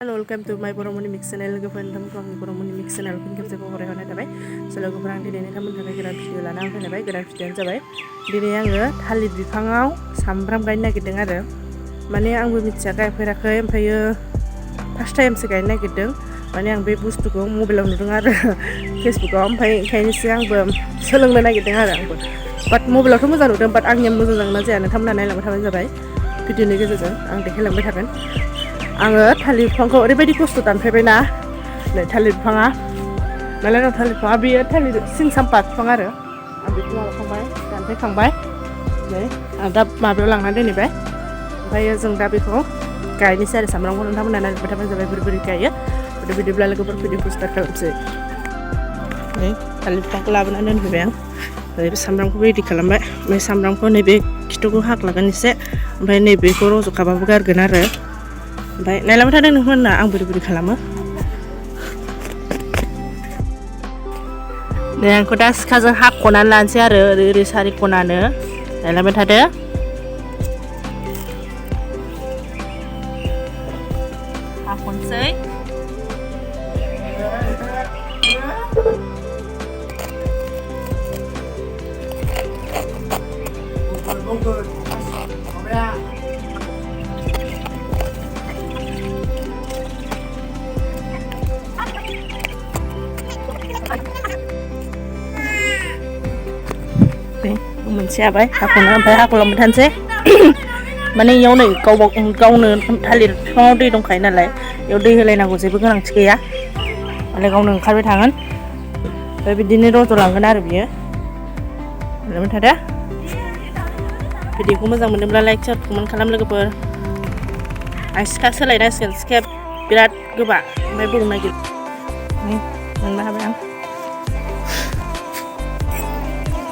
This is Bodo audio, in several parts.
Welcome to my Boromoni Mix channel. Logoफोर नोंथांमोनखौ आंनि Boromoni Mix channel फिन खेबसेबाव बरायहरनाय थाबाय। लोगोफोर आं दिनै नोंथांमोननि थाखाय गोदान भिडिअ लाना फैबाय। गोदान भिडिअआनो जाबाय दिनै आङो थालिर बिफाङाव सामब्राम गायनो नागिरदों आरो माने आंबो मिथिया गायफेराखै ओमफ्रायो फार्स्ट टाइमसो गायनो नागिरदों। माने आं बे बुस्थुखौ मबाइलाव नुदों आरो फेसबुकआव ओमफ्राय ओंखायनोसो आंबो सोलोंनो नागिरदों आरो आंबो बाट मबाइलावथ' मोजां नुदों बाट आंनिया मोजां जागोन ना जाया नोंथांमोना नायलांबाय थाबानो जाबाय। भिडिअनि गेजेरजों आं देखायलांबाय थागोन। आङो थालिर बिफांखौ ओरैबायदि खस्थ' दानफायबायना नै थालिर बिफाङा नालाय दं थालिर बिफाङा बेयो थालिर सिं साम्फा बिफां आरो आं बेखौ माबाखांबाय दानफायखांबाय नै आं दा माबायाव लांनानै दोनहैबाय ओमफ्रायो जों दा बेखौ गायनोसै आरो सामब्रामखौ नोंथांमोना नायलांबाय थाबानो जाबाय बोरै गायो बिदिब्ला लोगोफोर भिडिअखौ स्टार्ट खालामसै। नै थालिर बिफांखौ लाबोनानै दोनफैबाय आं ओरै सामब्रामखौबो रेडि खालामबाय ओमफ्राय सामब्रामखौ नैबे खिथुखौ हाख्लागोन एसे ओमफ्राय नैबेखौ रज'खाबाबो गारगोन आरो ओमफ्राय नायलांबाय थादों नोंथांमोना आं बोरै खालामो। नै आंखौ दा सिखाजों हाख'नानै लानोसै आरो ओरै सारि खनानो नायलांबाय थादो। हाख'नोसै मोनसे हाबाय हाख'नो ओमफ्राय हाख'लांबाय थानोसै माने इयाव नै गावनो थालिर बिफाङाव दै दंखायो नालाय इयाव दै होलायनांगौ जेबो गोनांथि गैया माने गावनो ओंखारबाय थागोन ओमफ्राय बिदिनो रज'लांगोन आरो बियो नायलांबाय थादो। भिडिअखौ मोजां मोनोब्ला लाइक शेयार कमेन्ट खालाम लोगोफोर। आं सिखा सोलायनांसिगोन सिखाया बिराद गोबा ओमफ्राय बौनो नागिरो मोननो हाबाय आं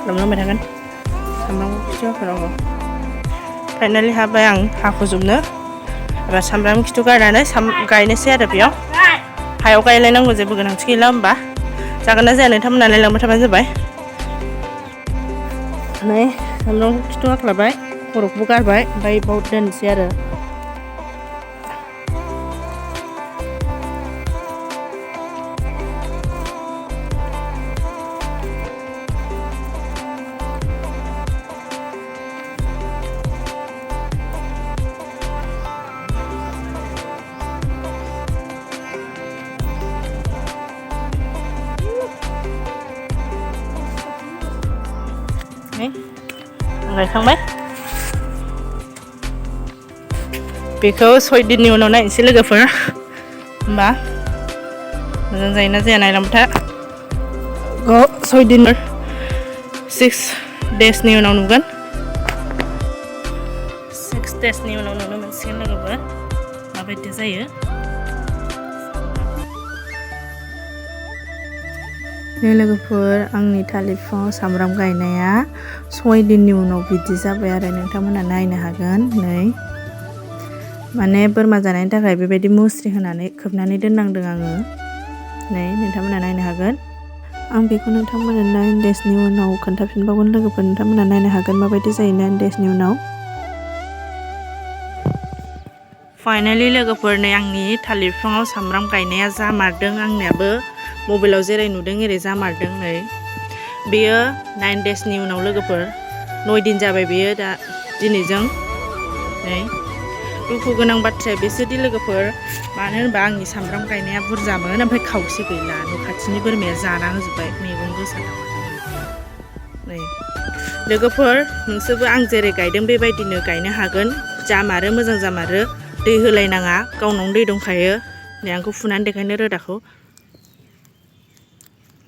खालामलांबाय थागोन सामब्राम खिथुफोरावबो फाइनालि हाबाय आं हाख'जोबनो एबा सामब्राम खिथु गारनानै गायनोसै आरो बेयाव हायाव गायलायनांगौ जेबो गोनांथि गैला होमबा जागोन ना जाया नोंथांमोना नायलांबाय थाबानो जाबाय। नै सामब्राम खिथु हाख्लाबाय खर'खौबो गारबाय ओमफ्राय बाव दोनसै आरो गायखांबाय बेखौ 6 दिननि उनाव नायनोसै लोगोफोर होमबा मोजां जायोना जाया नायलांबाय था 6 दिन 6 देसनि उनाव नुगोन 6 देसनि उनाव नुनो मोनसिगोन लोगोफोर माबायदि जायो। नै लोगोफोर आंनि थालिर बिफाङाव सामब्राम गायनाया 6 दिननि उनाव बिदि जाबाय आरो नोंथांमोना नायनो हागोन। नै माने बोरमा जानायनि थाखाय बेबायदि मुस्रि होनानै खोबनानै दोननांदों आङो नै नोंथांमोना नायनो हागोन। आं बेखौ नोंथांमोना 9 देसनि उनाव खोन्थाफिनबावगोन लोगोफोर नोंथांमोना नायनो हागोन माबायदि जायो 9 देसनि उनाव। फाइनालि लोगोफोर नै आंनि थालिर बिफाङाव सामब्राम गायनाया जामारदों आंनियाबो मबाइलाव जेरै नुदों एरै जामारदों। नै बेयो 9 देसनि उनाव लोगोफोर 9 दिन जाबाय बेयो दा दिनैजों। नै दुखु गोनां बाथ्राया बेसोदि लोगोफोर मानो होनबा आंनि सामब्राम गायनाया बुरजामोन ओमफ्राय खावसे गैला न' खाथिनि बोरमाया जाना होजोब्बाय मेगन गोसा नै लोगोफोर नोंसोरबो आं जेरै गायदों बेबायदिनो गायनो हागोन जामारो मोजां जामारो दै होलायनाङा गावनावनो दै दंखायो। नै आंखौ फुनानै देखायनो रोदाखौ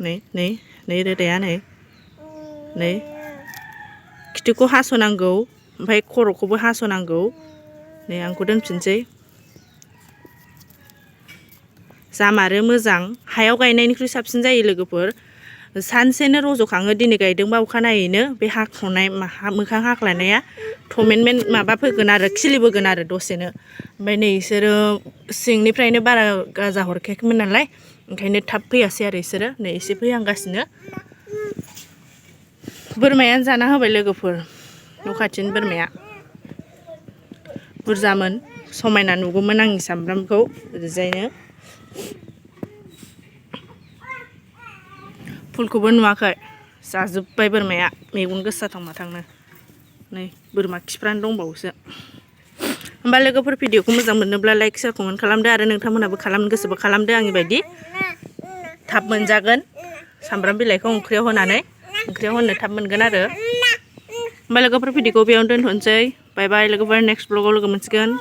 नै रोदाया नै खिथुखौ हास'नांगौ ओमफ्राय खर'खौबो हास'नांगौ। नै आंखौ दोनफिनसै जामारो मोजां हायाव गायनायनिख्रुइ साबसिन जायो लोगोफोर सानसेनो रज'खाङो दिनै गायदोंबा अखानायैनो बे हाख'नाय मोखां हाख्लायनाया थमेन्टमेन्ट माबा फैगोन आरो खिलिबोगोन आरो दसेनो ओमफ्राय नै बिसोरो सिंनिफ्रायनो बारा गाजा हरखायाखैमोन नालाय ओंखायनो थाब फैयासै आरो बिसोरो नै एसे फैहांगासिनो बोरमायानो जाना होबाय लोगोफोर न' खाथिनि बोरमाया बुरजामोन समायना नुगौमोन आंनि सामब्रामखौ ओरैजायनो फुलखौबो नुवाखै जाजोब्बाय बोरमाया मेगन गोसा थांनो नै बोरमा खिफ्रानो दंबावोसो होमबा लोगोफोर भिडिअखौ मोजां मोनोब्ला लाइक शेयार कमेन्ट खालामदो आरो नोंथांमोनाबो खालामनो गोसोबा खालामदो आंनि बायदि थाब मोनजागोन सामब्राम बिलाइखौ ओंख्रियाव होनानै ओंख्रियाव होनो थाब मोनगोन आरो होमबा लोगोफोर भिडिअखौ बेयावनो दोनथ'नोसै बाय बाय लोगोफोर नेक्स्ट ब्लगाव लोगो मोनसिगोन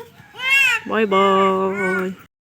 बाय बाय